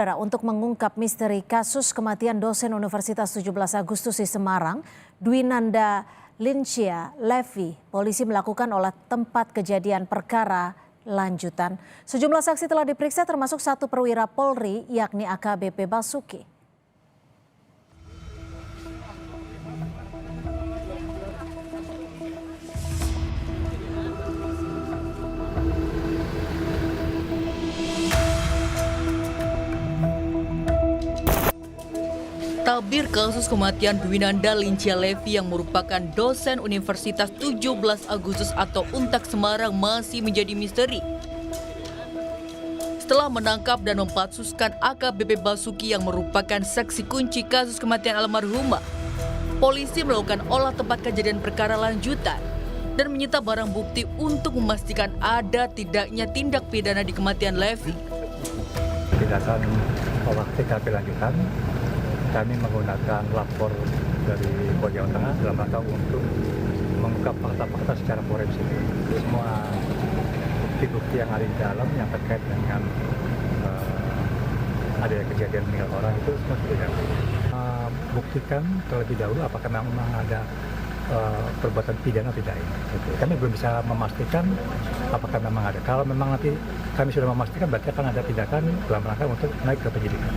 Untuk mengungkap misteri kasus kematian dosen Universitas 17 Agustus di Semarang, Dwinanda Lincia Levi, polisi melakukan olah tempat kejadian perkara lanjutan. Sejumlah saksi telah diperiksa termasuk satu perwira Polri yakni AKBP Basuki. Tabir kasus kematian Dwinanda Lincia Levi yang merupakan dosen Universitas 17 Agustus atau UNTAG Semarang masih menjadi misteri. Setelah menangkap dan mempatsuskan AKBP Basuki yang merupakan saksi kunci kasus kematian almarhumah, polisi melakukan olah tempat kejadian perkara lanjutan dan menyita barang bukti untuk memastikan ada tidaknya tindak pidana di kematian Levi. Tindakan olah TKP lanjutan, kami menggunakan lapor dari Polda Jawa Tengah dalam rangka untuk mengungkap fakta-fakta secara forensik. Semua bukti-bukti yang ada di dalam yang terkait dengan adanya kejadian meninggal orang itu semua sudah buktikan terlebih dahulu apakah memang ada perbuatan pidana tidak ini. Kami belum bisa memastikan apakah memang ada. Kalau memang nanti kami sudah memastikan berarti akan ada tindakan dalam rangka untuk naik ke penyidikan.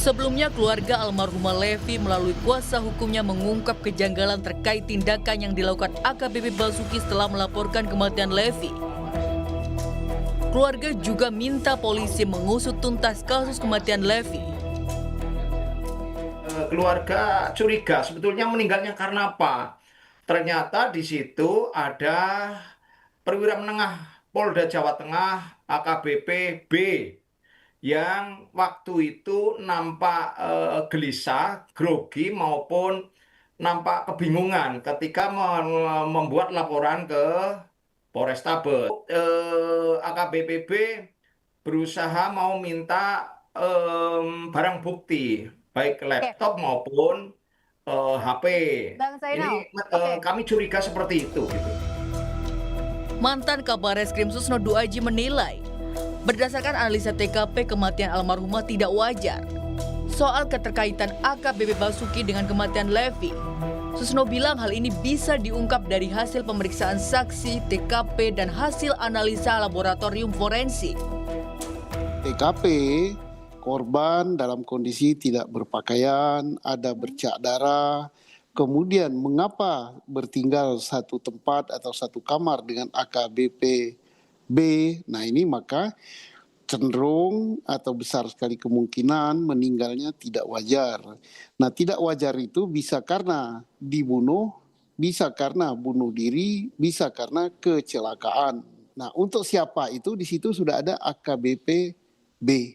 Sebelumnya, keluarga almarhumah Levi melalui kuasa hukumnya mengungkap kejanggalan terkait tindakan yang dilakukan AKBP Basuki setelah melaporkan kematian Levi. Keluarga juga minta polisi mengusut tuntas kasus kematian Levi. Keluarga curiga sebetulnya meninggalnya karena apa? Ternyata di situ ada perwira menengah Polda Jawa Tengah AKBP B yang waktu itu nampak gelisah, grogi maupun nampak kebingungan ketika membuat laporan ke Polrestabes. AKBP B berusaha mau minta barang bukti, baik laptop maupun HP. Ini kami curiga seperti itu. Gitu. Mantan Kabareskrim Susno Duaji menilai, berdasarkan analisa TKP kematian almarhumah tidak wajar. Soal keterkaitan AKBP Basuki dengan kematian Levi, Susno bilang hal ini bisa diungkap dari hasil pemeriksaan saksi, TKP, dan hasil analisa laboratorium forensik. TKP, korban dalam kondisi tidak berpakaian, ada bercak darah. Kemudian mengapa bertinggal satu tempat atau satu kamar dengan AKBP B? Nah ini maka cenderung atau besar sekali kemungkinan meninggalnya tidak wajar. Nah tidak wajar itu bisa karena dibunuh, bisa karena bunuh diri, bisa karena kecelakaan. Nah untuk siapa itu di situ sudah ada AKBP B.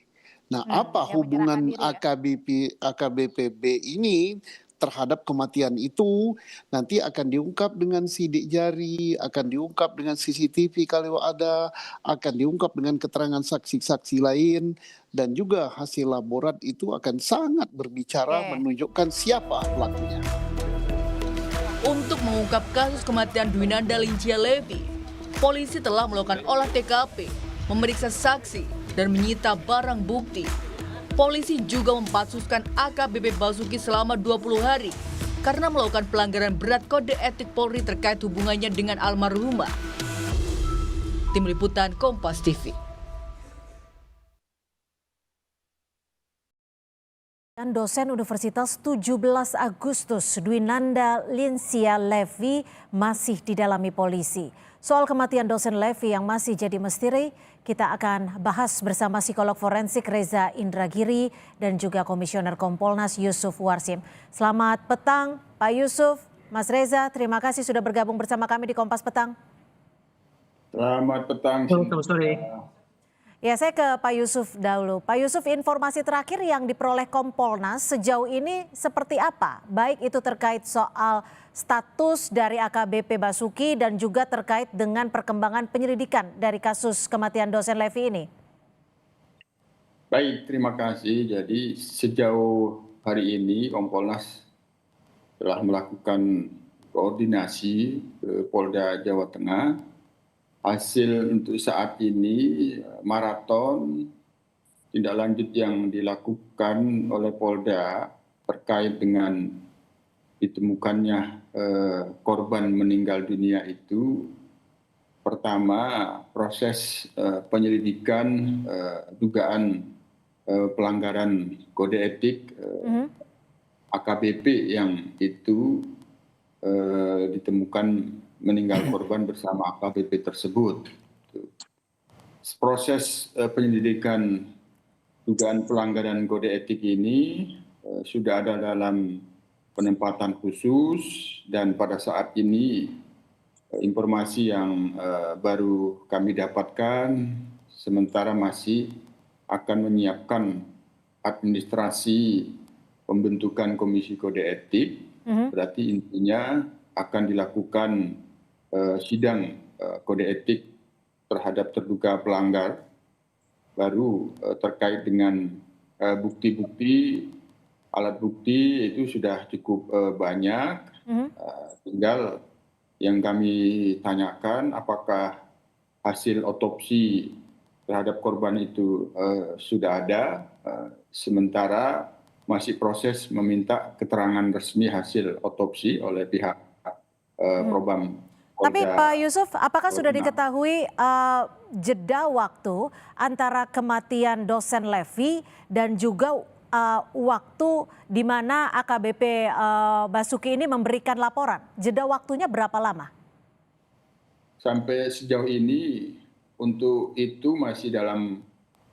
Nah apa hubungan AKBP B ini terhadap kematian itu nanti akan diungkap dengan sidik jari, akan diungkap dengan CCTV kalau ada, akan diungkap dengan keterangan saksi-saksi lain, dan juga hasil laborat itu akan sangat berbicara menunjukkan siapa pelakunya. Untuk mengungkap kasus kematian Dwinanda Lincia Levi, polisi telah melakukan olah TKP, memeriksa saksi, dan menyita barang bukti. Polisi juga mempatsuskan AKBP Basuki selama 20 hari karena melakukan pelanggaran berat kode etik Polri terkait hubungannya dengan almarhumah. Tim Liputan Kompas TV. Dosen Universitas 17 Agustus Dwinanda Lincia Levi masih didalami polisi. Soal kematian dosen Levi yang masih jadi misteri, kita akan bahas bersama psikolog forensik Reza Indragiri dan juga Komisioner Kompolnas Yusuf Warsim. Selamat petang Pak Yusuf, Mas Reza, terima kasih sudah bergabung bersama kami di Kompas Petang. Selamat petang. Selamat sore. Ya, saya ke Pak Yusuf dahulu. Pak Yusuf, informasi terakhir yang diperoleh Kompolnas sejauh ini seperti apa? Baik itu terkait soal status dari AKBP Basuki dan juga terkait dengan perkembangan penyelidikan dari kasus kematian dosen Levi ini. Baik, terima kasih. Jadi sejauh hari ini Kompolnas telah melakukan koordinasi ke Polda Jawa Tengah. Hasil untuk saat ini maraton tindak lanjut yang dilakukan oleh Polda terkait dengan ditemukannya korban meninggal dunia itu, pertama proses penyelidikan dugaan pelanggaran kode etik AKBP yang itu ditemukan meninggal korban bersama AKBP tersebut. Proses penyelidikan dugaan pelanggaran kode etik ini sudah ada dalam penempatan khusus, dan pada saat ini informasi yang baru kami dapatkan, sementara masih akan menyiapkan administrasi pembentukan komisi kode etik. Berarti intinya akan dilakukan sidang kode etik terhadap terduga pelanggar, baru terkait dengan bukti-bukti, alat bukti itu sudah cukup banyak. Tinggal yang kami tanyakan apakah hasil otopsi terhadap korban itu sudah ada, sementara masih proses meminta keterangan resmi hasil otopsi oleh pihak Propam. Tapi Pak Yusuf, apakah sudah diketahui jeda waktu antara kematian dosen Levi dan juga waktu di mana AKBP Basuki ini memberikan laporan? Jeda waktunya berapa lama? Sampai sejauh ini untuk itu masih dalam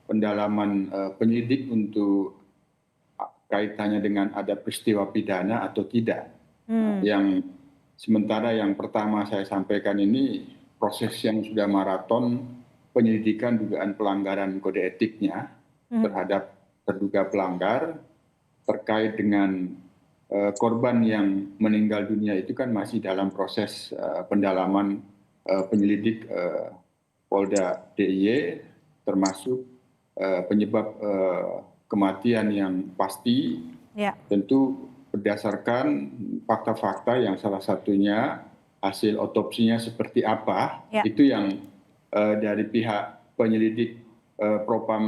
pendalaman penyidik untuk kaitannya dengan ada peristiwa pidana atau tidak. Yang sementara yang pertama saya sampaikan ini proses yang sudah maraton penyelidikan dugaan pelanggaran kode etiknya terhadap terduga pelanggar terkait dengan korban yang meninggal dunia itu kan masih dalam proses pendalaman penyelidik Polda DIY, termasuk penyebab kematian yang pasti. Tentu berdasarkan fakta-fakta yang salah satunya hasil otopsinya seperti apa, itu yang dari pihak penyelidik Propam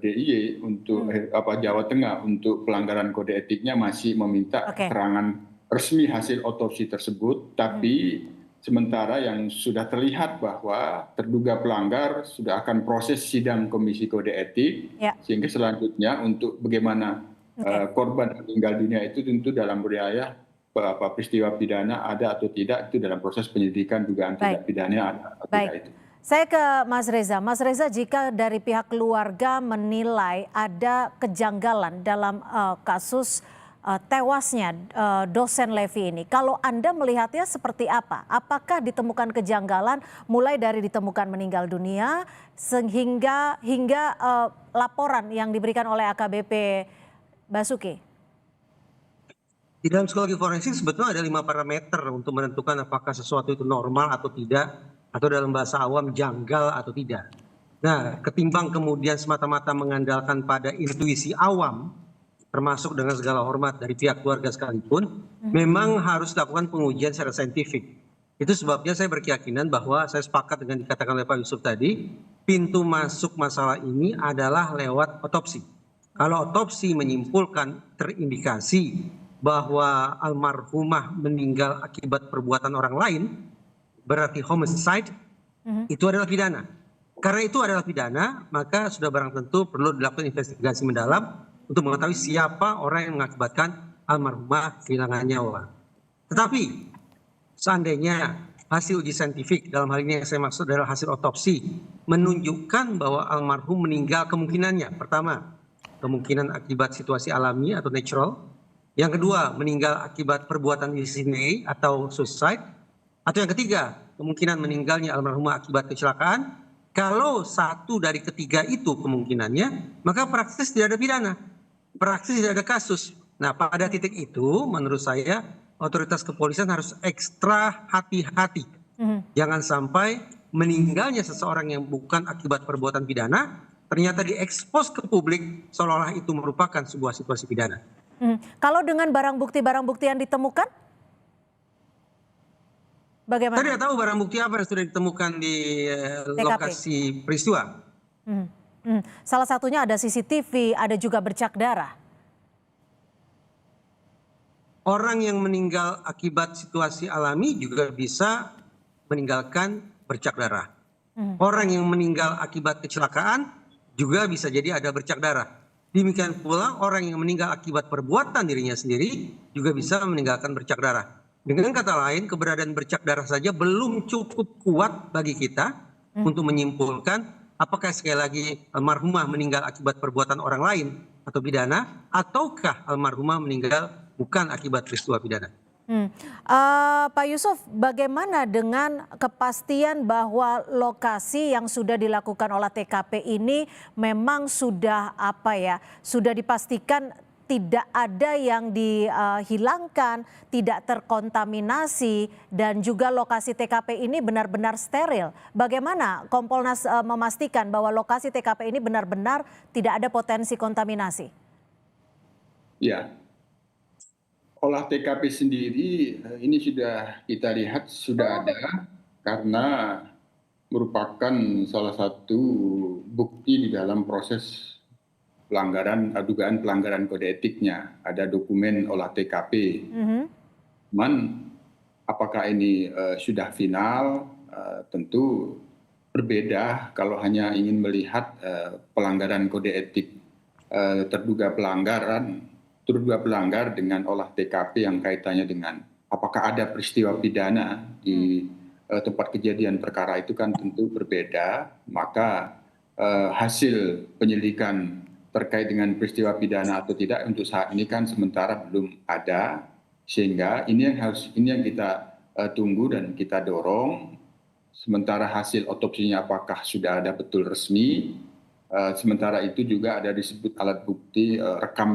DIY untuk Jawa Tengah untuk pelanggaran kode etiknya masih meminta keterangan resmi hasil otopsi tersebut, tapi sementara yang sudah terlihat bahwa terduga pelanggar sudah akan proses sidang komisi kode etik, sehingga selanjutnya untuk bagaimana korban meninggal dunia itu tentu dalam wilayah peristiwa pidana ada atau tidak, itu dalam proses penyelidikan dugaan tindak pidana ada atau tidak itu. Saya ke Mas Reza. Mas Reza, jika dari pihak keluarga menilai ada kejanggalan dalam kasus tewasnya dosen Levi ini, kalau Anda melihatnya seperti apa? Apakah ditemukan kejanggalan mulai dari ditemukan meninggal dunia hingga laporan yang diberikan oleh AKBP Basuki? Di dalam psikologi forensik sebetulnya ada 5 parameter untuk menentukan apakah sesuatu itu normal atau tidak, atau dalam bahasa awam janggal atau tidak. Nah, ketimbang kemudian semata-mata mengandalkan pada intuisi awam, termasuk dengan segala hormat dari pihak keluarga sekalipun, memang harus dilakukan pengujian secara saintifik. Itu sebabnya saya berkeyakinan bahwa saya sepakat dengan dikatakan oleh Pak Yusuf tadi, pintu masuk masalah ini adalah lewat otopsi. Kalau otopsi menyimpulkan terindikasi bahwa almarhumah meninggal akibat perbuatan orang lain, berarti homicide, itu adalah pidana. Karena itu adalah pidana, maka sudah barang tentu perlu dilakukan investigasi mendalam untuk mengetahui siapa orang yang mengakibatkan almarhumah kehilangan nyawa. Tetapi seandainya hasil uji saintifik, dalam hal ini yang saya maksud adalah hasil otopsi, menunjukkan bahwa almarhum meninggal kemungkinannya, pertama, kemungkinan akibat situasi alami atau natural. Yang kedua, meninggal akibat perbuatan sendiri atau suicide. Atau yang ketiga, kemungkinan meninggalnya almarhumah akibat kecelakaan. Kalau satu dari ketiga itu kemungkinannya, maka praktis tidak ada pidana. Praktis tidak ada kasus. Nah, pada titik itu menurut saya otoritas kepolisian harus ekstra hati-hati. Jangan sampai meninggalnya seseorang yang bukan akibat perbuatan pidana ternyata diekspos ke publik seolah-olah itu merupakan sebuah situasi pidana. Kalau dengan barang bukti yang ditemukan, bagaimana? Saya tidak tahu barang bukti apa yang sudah ditemukan di lokasi peristiwa. Salah satunya ada CCTV, ada juga bercak darah. Orang yang meninggal akibat situasi alami juga bisa meninggalkan bercak darah. Orang yang meninggal akibat kecelakaan juga bisa jadi ada bercak darah. Demikian pula orang yang meninggal akibat perbuatan dirinya sendiri juga bisa meninggalkan bercak darah. Dengan kata lain, keberadaan bercak darah saja belum cukup kuat bagi kita untuk menyimpulkan apakah sekali lagi almarhumah meninggal akibat perbuatan orang lain atau pidana, ataukah almarhumah meninggal bukan akibat peristiwa pidana. Pak Yusuf, bagaimana dengan kepastian bahwa lokasi yang sudah dilakukan olah TKP ini memang sudah sudah dipastikan tidak ada yang dihilangkan, tidak terkontaminasi, dan juga lokasi TKP ini benar-benar steril. Bagaimana Kompolnas memastikan bahwa lokasi TKP ini benar-benar tidak ada potensi kontaminasi? Ya, olah TKP sendiri ini sudah kita lihat sudah ada karena merupakan salah satu bukti di dalam proses dugaan pelanggaran kode etiknya. Ada dokumen olah TKP. Cuman apakah ini sudah final? Tentu berbeda kalau hanya ingin melihat pelanggaran kode etik terduga pelanggar dengan olah TKP yang kaitannya dengan apakah ada peristiwa pidana di tempat kejadian perkara itu kan tentu berbeda. Maka hasil penyelidikan terkait dengan peristiwa pidana atau tidak untuk saat ini kan sementara belum ada, sehingga ini yang kita tunggu dan kita dorong. Sementara hasil otopsinya apakah sudah ada betul resmi, sementara itu juga ada disebut alat bukti rekam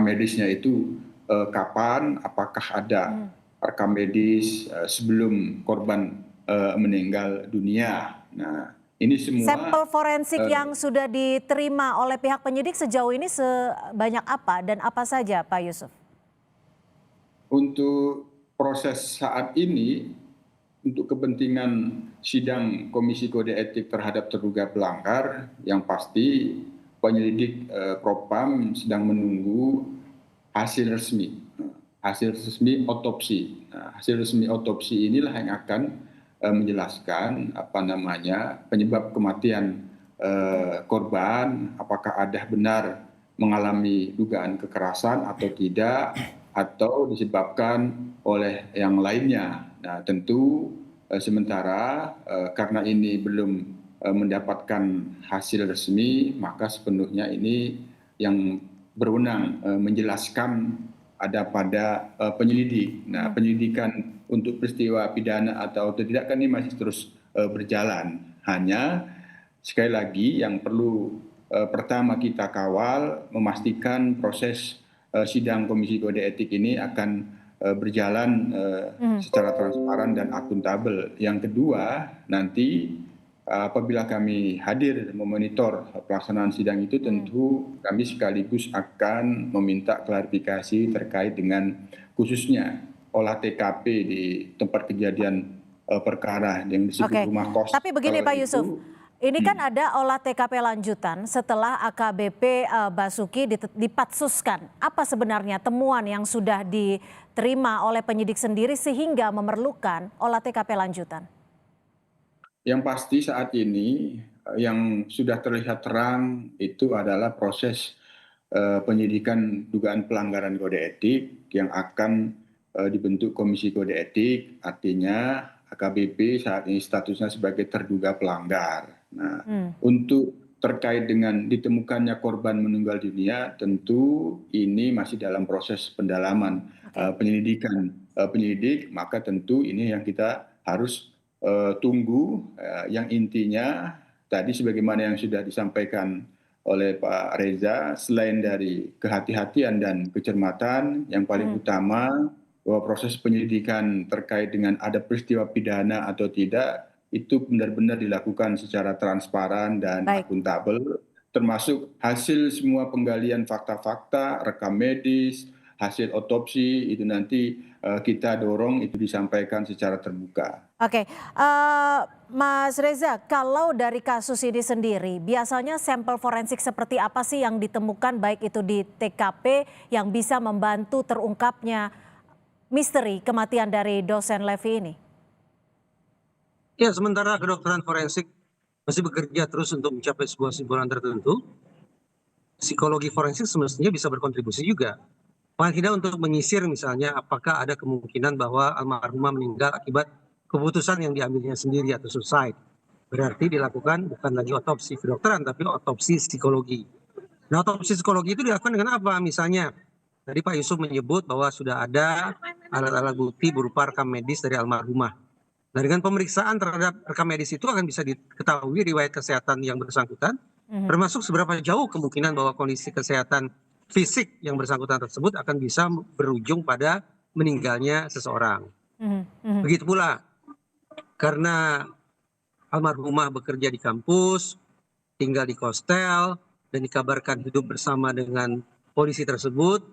medisnya itu kapan, apakah ada rekam medis sebelum korban meninggal dunia. Nah, ini semua sampel forensik yang sudah diterima oleh pihak penyidik sejauh ini sebanyak apa dan apa saja, Pak Yusuf? Untuk proses saat ini, untuk kepentingan sidang Komisi Kode Etik terhadap terduga pelanggar, yang pasti penyelidik Propam sedang menunggu hasil resmi otopsi. Nah, hasil resmi otopsi inilah yang akan menjelaskan penyebab kematian korban, apakah ada benar mengalami dugaan kekerasan atau tidak, atau disebabkan oleh yang lainnya. Nah, tentu sementara karena ini belum mendapatkan hasil resmi, maka sepenuhnya ini yang berwenang menjelaskan ada pada penyelidik. Nah, penyelidikan untuk peristiwa pidana atau tidak kan ini masih terus berjalan. Hanya sekali lagi yang perlu pertama kita kawal, memastikan proses sidang Komisi Kode Etik ini akan berjalan secara transparan dan akuntabel. Yang kedua, nanti apabila kami hadir memonitor pelaksanaan sidang itu, tentu kami sekaligus akan meminta klarifikasi terkait dengan khususnya olah TKP di tempat kejadian perkara yang disebut rumah kos. Tapi begini Pak Yusuf, ini kan ada olah TKP lanjutan setelah AKBP Basuki dipatsuskan. Apa sebenarnya temuan yang sudah diterima oleh penyidik sendiri sehingga memerlukan olah TKP lanjutan? Yang pasti saat ini yang sudah terlihat terang itu adalah proses penyidikan dugaan pelanggaran kode etik yang akan dibentuk Komisi Kode Etik, artinya AKBP saat ini statusnya sebagai terduga pelanggar. Nah, untuk terkait dengan ditemukannya korban meninggal dunia, tentu ini masih dalam proses pendalaman penyelidikan penyidik, maka tentu ini yang kita harus tunggu. Yang intinya tadi sebagaimana yang sudah disampaikan oleh Pak Reza, selain dari kehati-hatian dan kecermatan, yang paling utama bahwa proses penyelidikan terkait dengan ada peristiwa pidana atau tidak itu benar-benar dilakukan secara transparan dan akuntabel, termasuk hasil semua penggalian fakta-fakta, rekam medis, hasil otopsi itu nanti kita dorong itu disampaikan secara terbuka. Oke, Mas Reza, kalau dari kasus ini sendiri, biasanya sampel forensik seperti apa sih yang ditemukan baik itu di TKP yang bisa membantu terungkapnya misteri kematian dari dosen Levi ini? Ya, sementara kedokteran forensik masih bekerja terus untuk mencapai sebuah kesimpulan tertentu, psikologi forensik semestinya bisa berkontribusi juga. Paling tidak untuk menyisir misalnya apakah ada kemungkinan bahwa almarhumah meninggal akibat keputusan yang diambilnya sendiri atau suicide. Berarti dilakukan bukan lagi otopsi kedokteran tapi otopsi psikologi. Nah, otopsi psikologi itu dilakukan dengan apa? Misalnya tadi Pak Yusuf menyebut bahwa sudah ada alat-alat bukti berupa rekam medis dari almarhumah. Nah, dengan pemeriksaan terhadap rekam medis itu akan bisa diketahui riwayat kesehatan yang bersangkutan, termasuk seberapa jauh kemungkinan bahwa kondisi kesehatan fisik yang bersangkutan tersebut akan bisa berujung pada meninggalnya seseorang. Begitu pula karena almarhumah bekerja di kampus, tinggal di hostel, dan dikabarkan hidup bersama dengan polisi tersebut,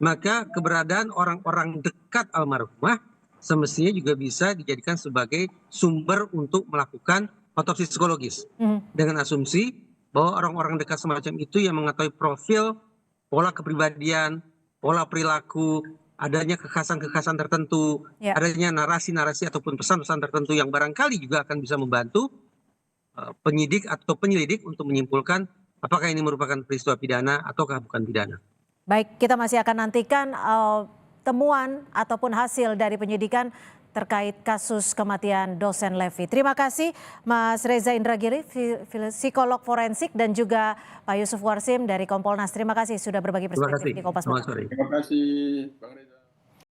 maka keberadaan orang-orang dekat almarhumah semestinya juga bisa dijadikan sebagai sumber untuk melakukan otopsi psikologis. Dengan asumsi bahwa orang-orang dekat semacam itu yang mengetahui profil, pola kepribadian, pola perilaku, adanya kekhasan-kekhasan tertentu, adanya narasi-narasi ataupun pesan-pesan tertentu yang barangkali juga akan bisa membantu penyidik atau penyelidik untuk menyimpulkan apakah ini merupakan peristiwa pidana ataukah bukan pidana. Baik, kita masih akan nantikan temuan ataupun hasil dari penyidikan terkait kasus kematian dosen Levi. Terima kasih Mas Reza Indragiri, psikolog forensik, dan juga Pak Yusuf Warsim dari Kompolnas. Terima kasih sudah berbagi perspektif di Kompas Petang. Terima kasih Bang Reza.